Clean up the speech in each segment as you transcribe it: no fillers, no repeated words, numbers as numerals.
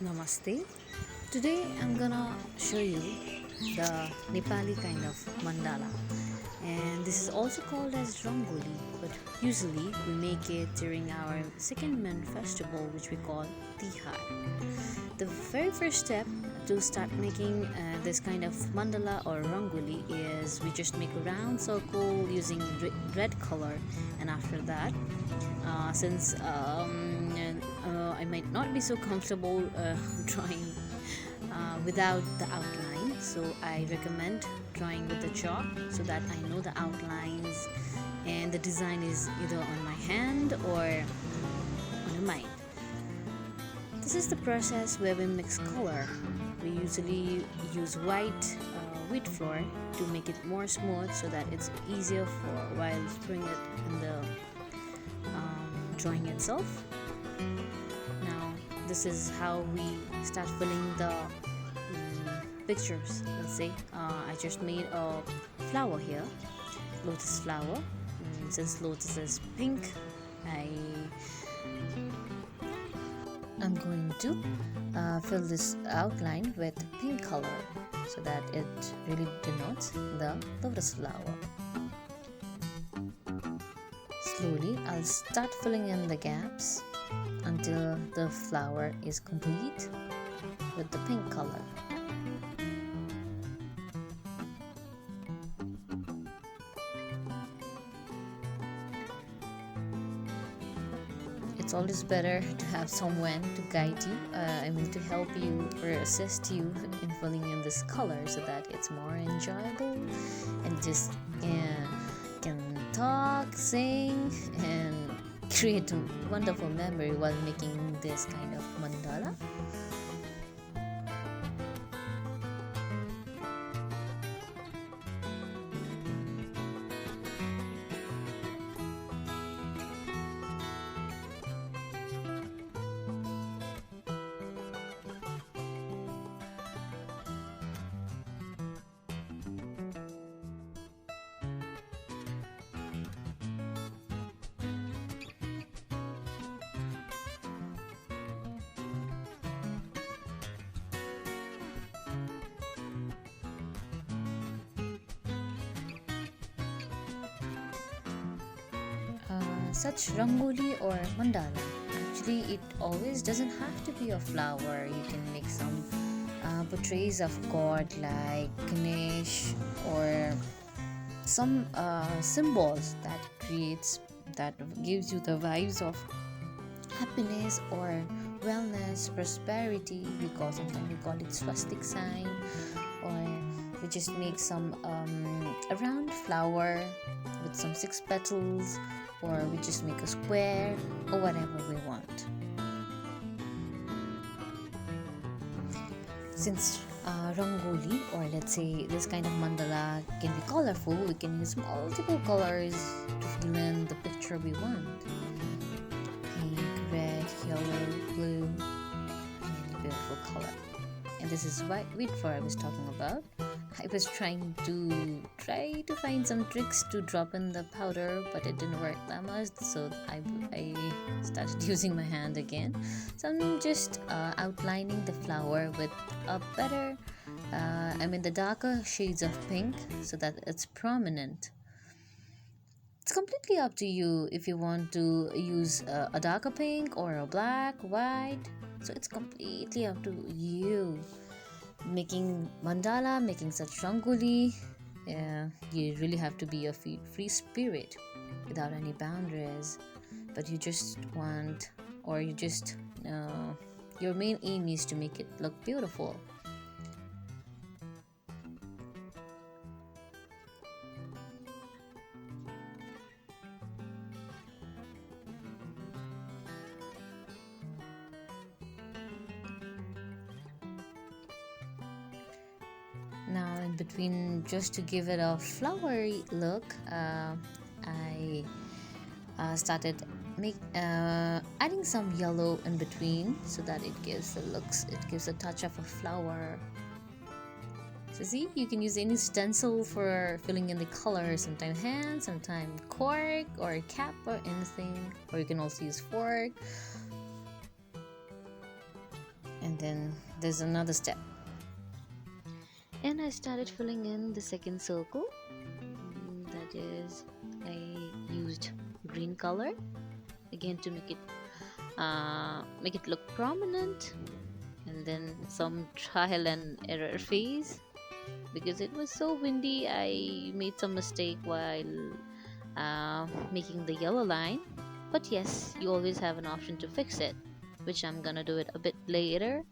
Namaste. Today I'm gonna show you the Nepali kind of mandala, and this is also called as Rangoli, but usually we make it during our second main festival, which we call Tihar. The very first step to start making this kind of mandala or rangoli is we just make a round circle using red color, and after that, since I might not be so comfortable drawing without the outline, so I recommend drawing with the chalk so that I know the outlines and the design is either on my hand or on a mind. This is the process where we mix color. We usually use wheat flour to make it more smooth so that it's easier for while throwing it in the drawing itself. Now, this is how we start filling the pictures. Let's say I just made a flower here, lotus flower. Since lotus is pink, I'm going to fill this outline with pink color so that it really denotes the lotus flower. Slowly, I'll start filling in the gaps until the flower is complete with the pink color. It's always better to have someone to guide you, to help you or assist you in filling in this color so that it's more enjoyable and just can talk, sing, and create a wonderful memory while making this kind of mandala. Such rangoli or mandala, actually it always doesn't have to be a flower. You can make some portraits of god like Ganesh or some symbols that gives you the vibes of happiness or wellness, prosperity. Because sometimes we call it swastik sign, or we just make some a round flower with some six petals, or we just make a square, or whatever we want. Since rangoli, or let's say this kind of mandala, can be colorful, we can use multiple colors to fill in the picture we want. Pink, red, yellow, blue, really beautiful color. And this is wheat flour I was talking about. I was trying to find some tricks to drop in the powder, but it didn't work that much, so I started using my hand again. So I'm just outlining the flower with a better the darker shades of pink so that it's prominent. It's completely up to you if you want to use a darker pink or a black, white. So it's completely up to you. Making mandala, making such rangoli, you really have to be a free spirit without any boundaries. But you just want, or you just, your main aim is to make it look beautiful. Now, in between, just to give it a flowery look, I started adding some yellow in between so that it gives a touch of a flower. So see, you can use any stencil for filling in the color, sometimes hand, sometimes cork or cap or anything, or you can also use fork. And then there's another step, and I started filling in the second circle. That is, I used green color again to make it look prominent, and then some trial and error phase because it was so windy. I made some mistake while making the yellow line, but yes, you always have an option to fix it, which I'm gonna do it a bit later.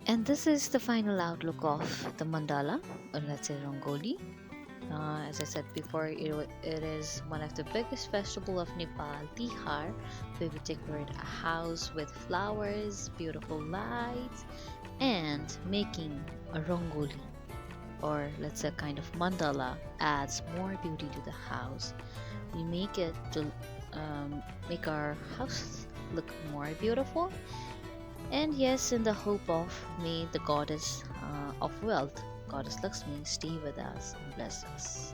And this is the final outlook of the mandala, or let's say Rangoli. As I said before, it is one of the biggest festival of Nepal, Tihar, where we decorate a house with flowers, beautiful lights, and making a rangoli, or let's say kind of mandala, adds more beauty to the house. We make it to make our house look more beautiful, and yes, in the hope of may the goddess of wealth, goddess Laxmi, stay with us and bless us.